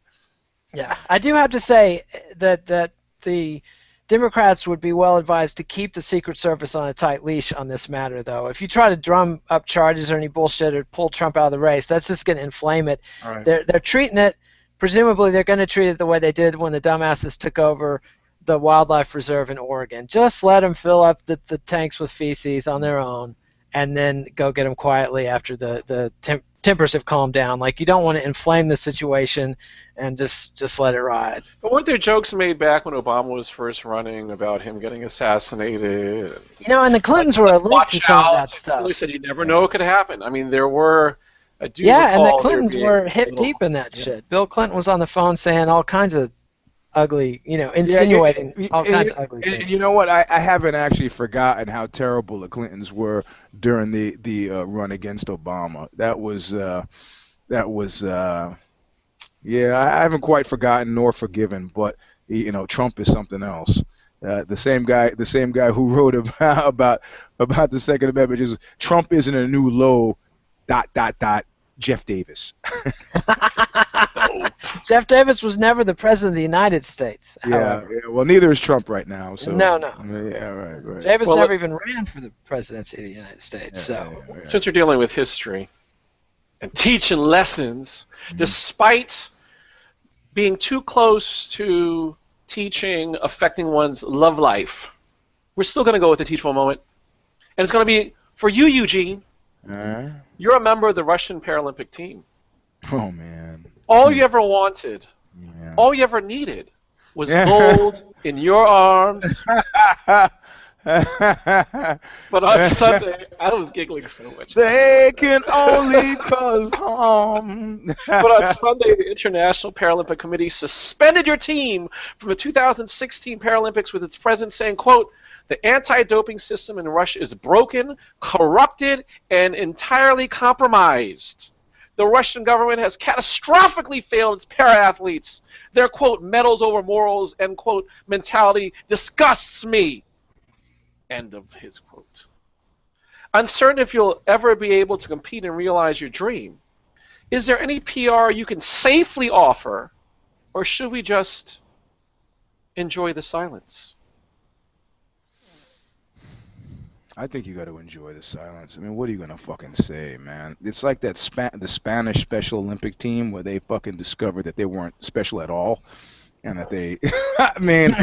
Yeah, I do have to say that the Democrats would be well advised to keep the Secret Service on a tight leash on this matter, though. If you try to drum up charges or any bullshit or pull Trump out of the race, that's just going to inflame it. Right. They're treating it, presumably they're going to treat it the way they did when the dumbasses took over the wildlife reserve in Oregon. Just let them fill up the tanks with feces on their own, and then go get them quietly after the tempers have calmed down. Like, you don't want to inflame the situation and just let it ride. But weren't there jokes made back when Obama was first running about him getting assassinated? You know, and the Clintons were linked to some of that stuff. They said you never know what could happen. I mean, there were. I do yeah, and the recall there Clintons being were a hip little- deep in that shit. Bill Clinton was on the phone saying all kinds of ugly, insinuating all kinds of ugly things. And you know what? I haven't actually forgotten how terrible the Clintons were during the run against Obama. That was yeah. I haven't quite forgotten nor forgiven, but Trump is something else. The same guy who wrote about the Second Amendment is Trump isn't a new low. ... Jeff Davis. Jeff Davis was never the president of the United States. Yeah. Well, neither is Trump right now. So. No. Yeah, right. Davis never even ran for the presidency of the United States. Yeah. Since you're dealing with history and teaching lessons, despite being too close to teaching affecting one's love life, we're still going to go with the teachable moment. And it's going to be for you, Eugene. You're a member of the Russian Paralympic team. Oh, man. All you ever wanted, all you ever needed was gold in your arms. But on Sunday, I was giggling so much. They can only cause harm. But on Sunday, the International Paralympic Committee suspended your team from the 2016 Paralympics with its president saying, quote, "The anti-doping system in Russia is broken, corrupted, and entirely compromised. The Russian government has catastrophically failed its para-athletes. Their, quote, medals over morals, end quote, mentality disgusts me." End of his quote. Uncertain if you'll ever be able to compete and realize your dream, is there any PR you can safely offer, or should we just enjoy the silence? I think you got to enjoy the silence. I mean, what are you gonna fucking say, man? It's like that the Spanish Special Olympic team where they fucking discovered that they weren't special at all, and that they, I mean,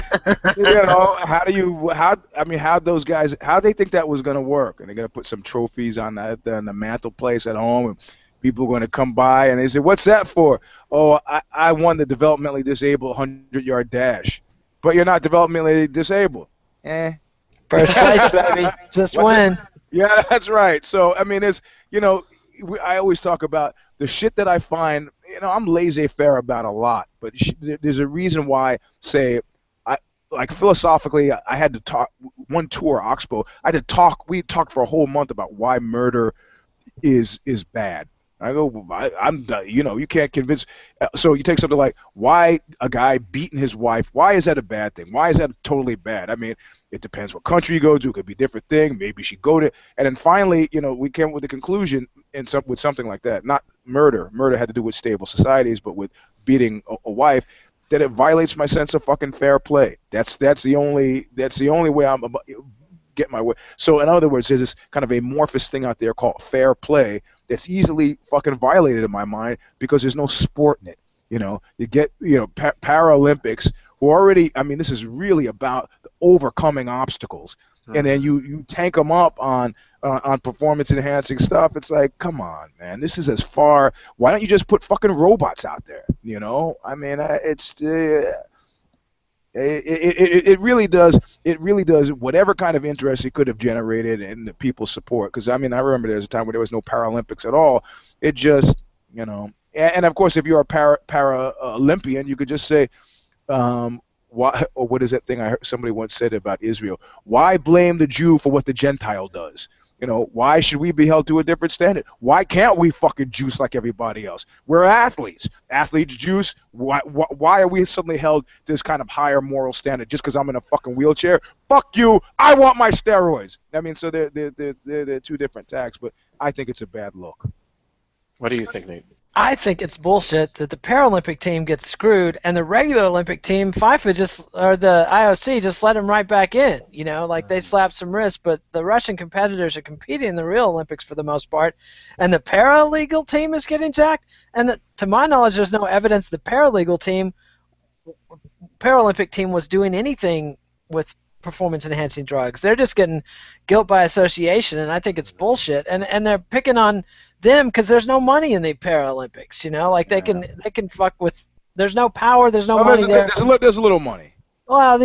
how those guys, how they think that was gonna work, and they're gonna put some trophies on the mantelpiece at home, and people are gonna come by and they say, "What's that for?" "Oh, I won the developmentally disabled 100-yard dash," but you're not developmentally disabled. First place, baby. Just win. Yeah, that's right. So, I mean, I always talk about the shit that I find, I'm laissez-faire about a lot, but there's a reason why, say, philosophically, I had to talk, one tour, Oxbow, we talked for a whole month about why murder is bad. I go, you can't convince. So you take something like why a guy beating his wife. Why is that a bad thing? Why is that totally bad? I mean, it depends what country you go to. It could be a different thing. Maybe she go to. And then finally, we came with the conclusion with something like that. Not murder. Murder had to do with stable societies, but with beating a wife, that it violates my sense of fucking fair play. That's the only way I'm get my way. So in other words, there's this kind of amorphous thing out there called fair play that's easily fucking violated in my mind because there's no sport in it. You get Paralympics who already, I mean, this is really about overcoming obstacles, and then you tank them up on performance enhancing stuff. It's like, come on, man, this is as far. Why don't you just put fucking robots out there? I mean, It really does. It really does. Whatever kind of interest it could have generated and the people's support. Because I mean, I remember there was a time where there was no Paralympics at all. It just, and of course, if you're a Paralympian, you could just say, why? Or what is that thing I heard somebody once said about Israel? Why blame the Jew for what the Gentile does? Why should we be held to a different standard? Why can't we fucking juice like everybody else? We're athletes. Athletes juice. Why are we suddenly held to this kind of higher moral standard just because I'm in a fucking wheelchair? Fuck you. I want my steroids. I mean, so they're two different tags, but I think it's a bad look. What do you think, Nate? I think it's bullshit that the Paralympic team gets screwed and the regular Olympic team, or the IOC just let them right back in. Like they slapped some wrists, but the Russian competitors are competing in the real Olympics for the most part, and the paralegal team is getting jacked. And to my knowledge, there's no evidence the Paralympic team was doing anything with performance-enhancing drugs. They're just getting guilt by association, and I think it's bullshit. And they're picking on them because there's no money in the Paralympics. Like they can fuck with. There's no power. There's no money there. There's a little money. Well,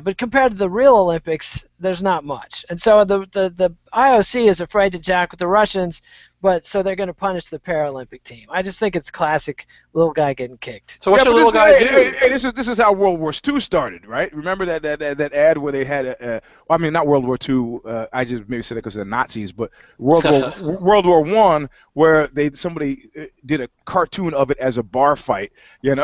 but compared to the real Olympics, there's not much. And so the IOC is afraid to jack with the Russians, but so they're going to punish the Paralympic team. I just think it's classic little guy getting kicked. So what's your little guy do? Hey, this is how World War II started, right? Remember that ad where they had not World War II. I just maybe said it because of the Nazis, but World War I, where somebody did a cartoon of it as a bar fight, and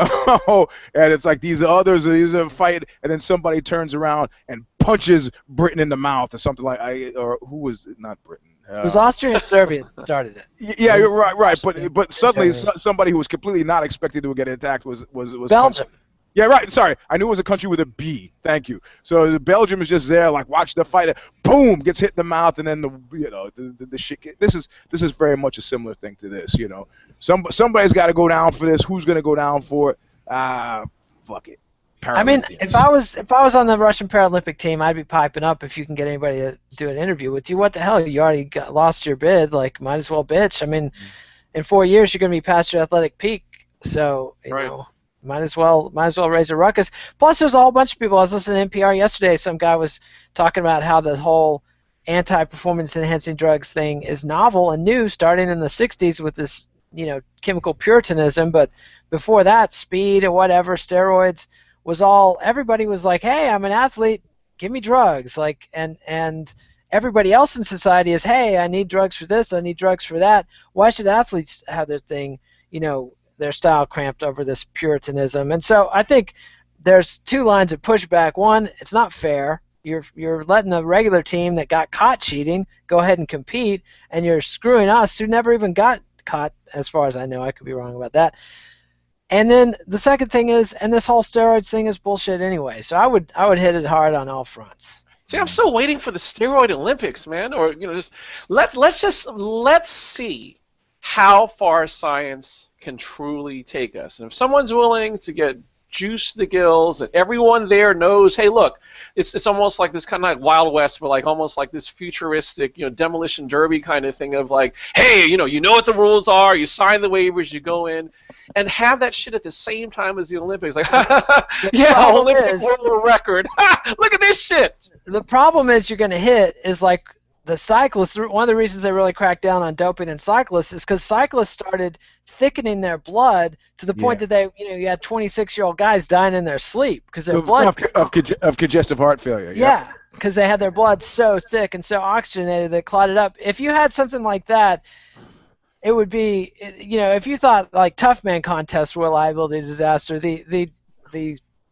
it's like these are fight, and then somebody turns around and punches Britain in the mouth or something or who was it? Not Britain. It was Austria and Serbia that started it. Yeah, you're right. But suddenly somebody who was completely not expected to get attacked was Belgium. Yeah, right. Sorry, I knew it was a country with a B. Thank you. So Belgium is just there, like watch the fight. Boom, gets hit in the mouth, and then the shit. This is very much a similar thing to this. Somebody's got to go down for this. Who's gonna go down for it? Fuck it. I mean, if I was on the Russian Paralympic team, I'd be piping up if you can get anybody to do an interview with you. What the hell? You already lost your bid. Like, might as well bitch. I mean, in 4 years you're going to be past your athletic peak. So you know, might as well raise a ruckus. Plus, there's a whole bunch of people. I was listening to NPR yesterday. Some guy was talking about how the whole anti-performance enhancing drugs thing is novel and new, starting in the 60s with this chemical puritanism. But before that, speed or whatever, steroids. Everybody was like, hey, I'm an athlete, give me drugs. Like, and everybody else in society is, hey, I need drugs for this, I need drugs for that. Why should athletes have their thing, their style cramped over this puritanism? And so I think there's two lines of pushback. One, it's not fair. You're letting the regular team that got caught cheating go ahead and compete, and you're screwing us who never even got caught, as far as I know. I could be wrong about that. And then the second thing is, and this whole steroids thing is bullshit anyway. So I would hit it hard on all fronts. See, I'm still waiting for the steroid Olympics, man. Or just let's see how far science can truly take us. And if someone's willing to get juice to the gills, and everyone there knows, hey, look, it's almost like this kind of like Wild West, but like almost like this futuristic, demolition derby kind of thing of like, hey, you know what the rules are, you sign the waivers, you go in, and have that shit at the same time as the Olympics, like, yeah, Olympic world record, look at this shit. The problem is you're going to hit is like the cyclists. One of the reasons they really cracked down on doping in cyclists is because cyclists started thickening their blood to the point that you had 26-year-old guys dying in their sleep because their blood of congestive heart failure. Yeah, because they had their blood so thick and so oxygenated that it clotted up. If you had something like that, it would be, if you thought like tough man contests were a liability disaster, the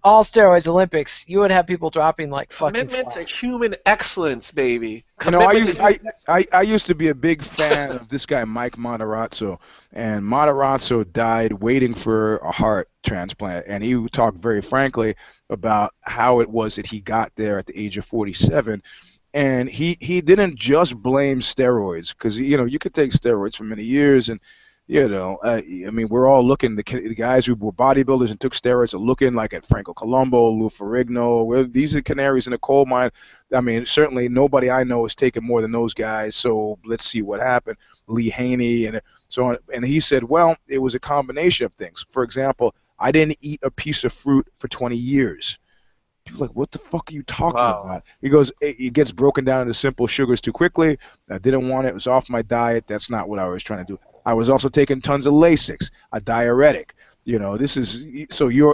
all steroids Olympics, you would have people dropping like fucking commitment flies. to human excellence, baby. I used to be a big fan of this guy Mike Matarazzo, and Matarazzo died waiting for a heart transplant, and he talked very frankly about how it was that he got there at the age of 47. And he didn't just blame steroids, because you could take steroids for many years, and I mean, we're all looking. The guys who were bodybuilders and took steroids are looking like at Franco Colombo, Lou Ferrigno. These are canaries in the coal mine. I mean, certainly nobody I know has taken more than those guys. So let's see what happened. Lee Haney and so on. And he said, well, it was a combination of things. For example, I didn't eat a piece of fruit for 20 years. People are like, what the fuck are you talking about? He goes, it gets broken down into simple sugars too quickly. I didn't want it. It was off my diet. That's not what I was trying to do. I was also taking tons of Lasix, a diuretic. This is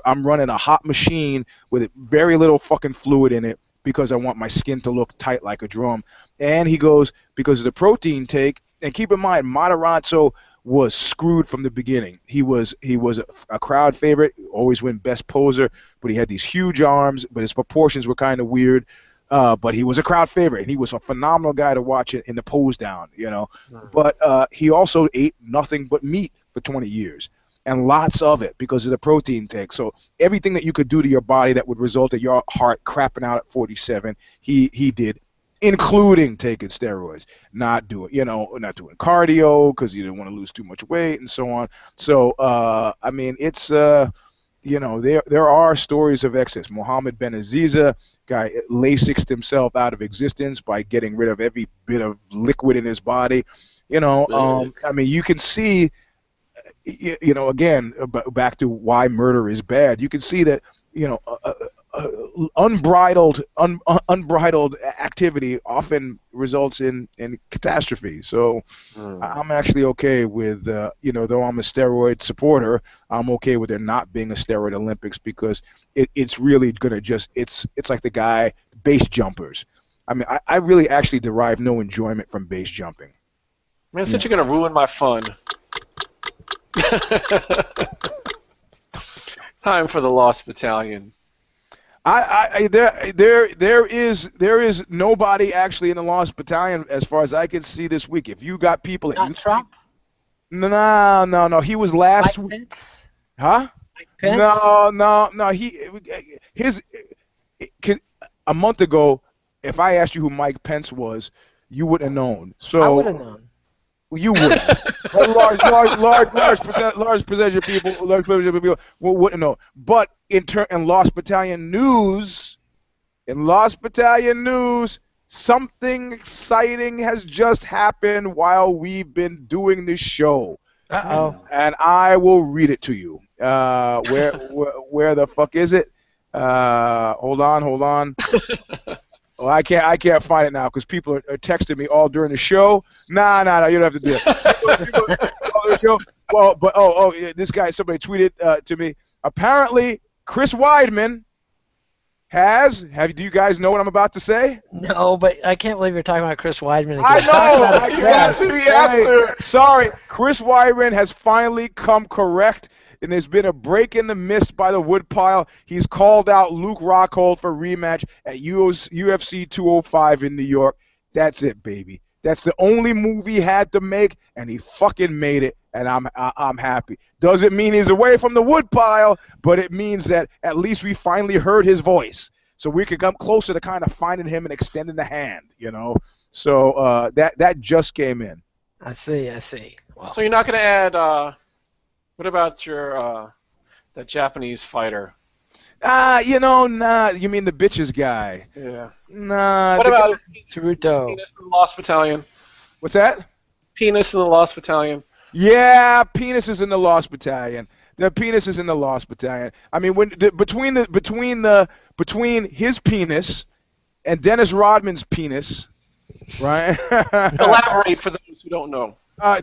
I'm running a hot machine with very little fucking fluid in it because I want my skin to look tight like a drum. And he goes, because of the protein take, and keep in mind, Matarazzo was screwed from the beginning. He was a crowd favorite, always win best poser, but he had these huge arms, but his proportions were kind of weird. But he was a crowd favorite, and he was a phenomenal guy to watch in the pose down, But he also ate nothing but meat for 20 years. And lots of it because of the protein take. So everything that you could do to your body that would result in your heart crapping out at 47, he did, including taking steroids, not doing cardio because he didn't want to lose too much weight and so on. So I mean, it's there are stories of excess. Mohammed Ben Aziza, guy LASIK'd himself out of existence by getting rid of every bit of liquid in his body. I mean, you can see, again, back to why murder is bad. You can see that, unbridled activity often results in catastrophe. So I'm actually okay with, though I'm a steroid supporter, I'm okay with there not being a steroid Olympics because it's really gonna it's like the guy base jumpers. I mean, I really actually derive no enjoyment from base jumping. Man, since you're gonna ruin my fun. Time for the Lost Battalion. There is nobody actually in the Lost Battalion as far as I can see this week. If you got people, Not Trump. No. He was last Mike week. Pence? Huh? Mike Pence? No. A month ago, if I asked you who Mike Pence was, you wouldn't have known. So I would have known. You would. large percentage of people wouldn't know. But in Lost Battalion news, something exciting has just happened while we've been doing this show. Uh-oh. And I will read it to you. Where the fuck is it? Hold on. Oh, I can't find it now because people are texting me all during the show. Nah, you don't have to do it. Well, but this guy, somebody tweeted to me. Apparently, Chris Weidman do you guys know what I'm about to say? No, but I can't believe you're talking about Chris Weidman again. I know. Sorry, Chris Weidman has finally come correct. And there's been a break in the mist by the woodpile. He's called out Luke Rockhold for rematch at UFC 205 in New York. That's it, baby. That's the only move he had to make, and he fucking made it, and I'm happy. Doesn't mean he's away from the woodpile, but it means that at least we finally heard his voice, so we could come closer to kind of finding him and extending the hand, So that just came in. I see. Wow. So you're not going to add... What about your that Japanese fighter? Nah. You mean the bitches guy? Yeah. Nah. What about his Teruto? Penis in the Lost Battalion? What's that? Penis in the Lost Battalion. Yeah, penis is in the Lost Battalion. The penis is in the Lost Battalion. I mean, between his penis and Dennis Rodman's penis, right? Elaborate for those who don't know.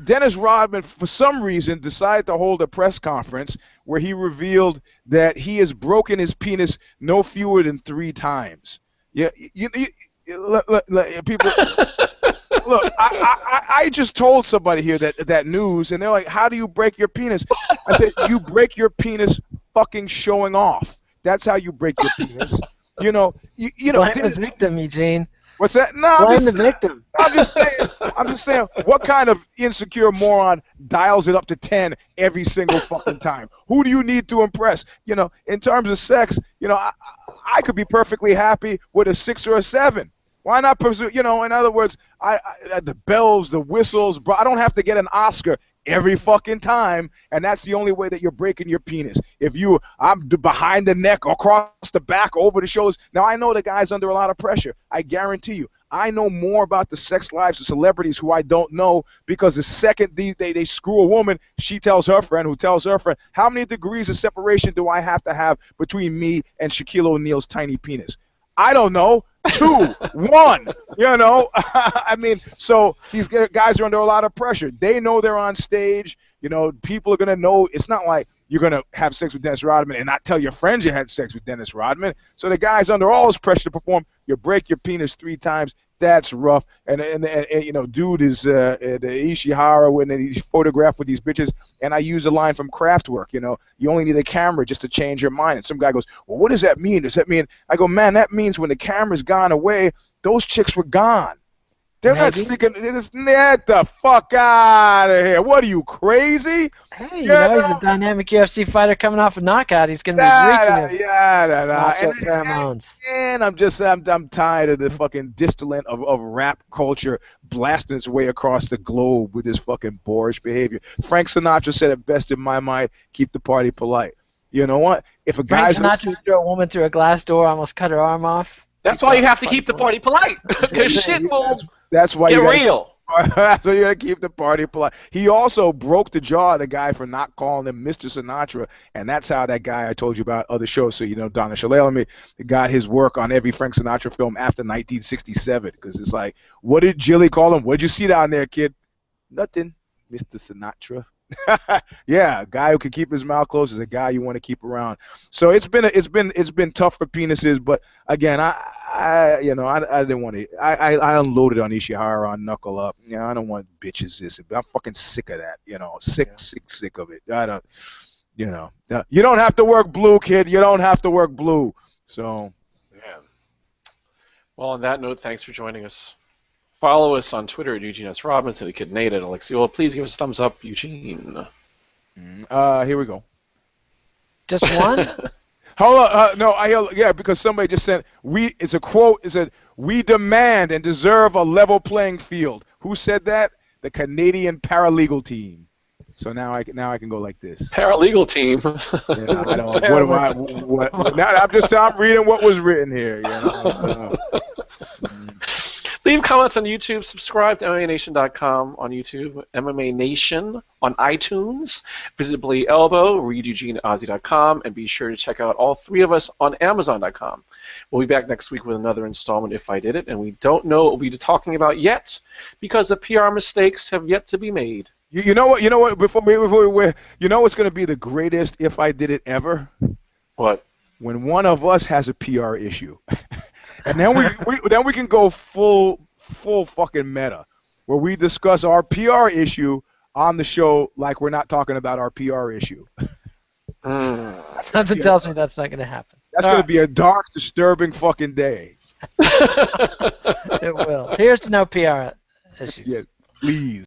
Dennis Rodman, for some reason, decided to hold a press conference where he revealed that he has broken his penis no fewer than 3 times. Yeah, people. Look, I just told somebody here that news, and they're like, "How do you break your penis?" I said, "You break your penis fucking showing off. That's how you break your penis." Blame the victim, Eugene. What's that? No, Blame the victim. I'm just saying, what kind of insecure moron dials it up to 10 every single fucking time? Who do you need to impress? In terms of sex, I could be perfectly happy with a 6 or a 7. Why not pursue? In other words, the bells, the whistles, bro. I don't have to get an Oscar every fucking time, and that's the only way that you're breaking your penis. If I'm behind the neck, across the back, over the shoulders. Now, I know the guy's under a lot of pressure. I guarantee you. I know more about the sex lives of celebrities who I don't know because the second they screw a woman, she tells her friend, who tells her friend, how many degrees of separation do I have to have between me and Shaquille O'Neal's tiny penis? I don't know. 2, 1, I mean, so these guys are under a lot of pressure. They know they're on stage. People are going to know. It's not like you're going to have sex with Dennis Rodman and not tell your friends you had sex with Dennis Rodman. So the guy's under all this pressure to perform. You break your penis 3 times. That's rough. And dude is the Ishihara when he's photographed with these bitches. And I use a line from Kraftwerk, you only need a camera just to change your mind. And some guy goes, well, what does that mean? Does that mean? I go, man, that means when the camera's gone away, those chicks were gone. They're not sticking. Just get the fuck out of here. What are you, crazy? Hey, you know, he's a dynamic UFC fighter coming off a knockout. He's going to be reeking of macho pheromones. And I'm tired of the fucking distillant of rap culture blasting its way across the globe with this fucking boorish behavior. Frank Sinatra said it best in my mind, keep the party polite. You know what? If a guy's Frank Sinatra threw a woman through a glass door, almost cut her arm off. That's why you have to keep the party polite, because shit will that's why get you gotta, real. That's why you gotta keep the party polite. He also broke the jaw of the guy for not calling him Mr. Sinatra, and that's how that guy I told you about other shows. So you know, Donna Shalala got his work on every Frank Sinatra film after 1967, because it's like, what did Jilly call him? What'd you see down there, kid? Nothing, Mr. Sinatra. Yeah, a guy who can keep his mouth closed is a guy you want to keep around. So it's been tough for penises, but again, I didn't want to. I unloaded on Ishihara on Knuckle Up. You know, I don't want bitches this. I'm fucking sick of that. You know, sick of it. I don't. You know, you don't have to work blue, kid. You don't have to work blue. So. Yeah. Well, on that note, thanks for joining us. Follow us on Twitter at Eugene S. Robinson, Kid Nate, at Alexiola. Please give us a thumbs up, Eugene. Here we go. Just one? Hold on. No, because somebody just said, it's a quote. It said, we demand and deserve a level playing field. Who said that? The Canadian Paralegal Team. So now I can go like this. Paralegal Team. Yeah, I don't. What? Now I'm reading what was written here. You know? Leave comments on YouTube. Subscribe to MMANation.com on YouTube. MMA Nation on iTunes. Visit Billy Elbow. Read EugeneOzzy.com. And be sure to check out all three of us on Amazon.com. We'll be back next week with another installment, If I Did It. And we don't know what we'll be talking about yet, because the PR mistakes have yet to be made. You know what? Before we you know what's going to be the greatest If I Did It ever? What? When one of us has a PR issue. And then we can go full fucking meta, where we discuss our PR issue on the show like we're not talking about our PR issue. Something tells me that's not going to happen. That's going to be a dark, disturbing fucking day. It will. Here's to no PR issues. Yeah, please.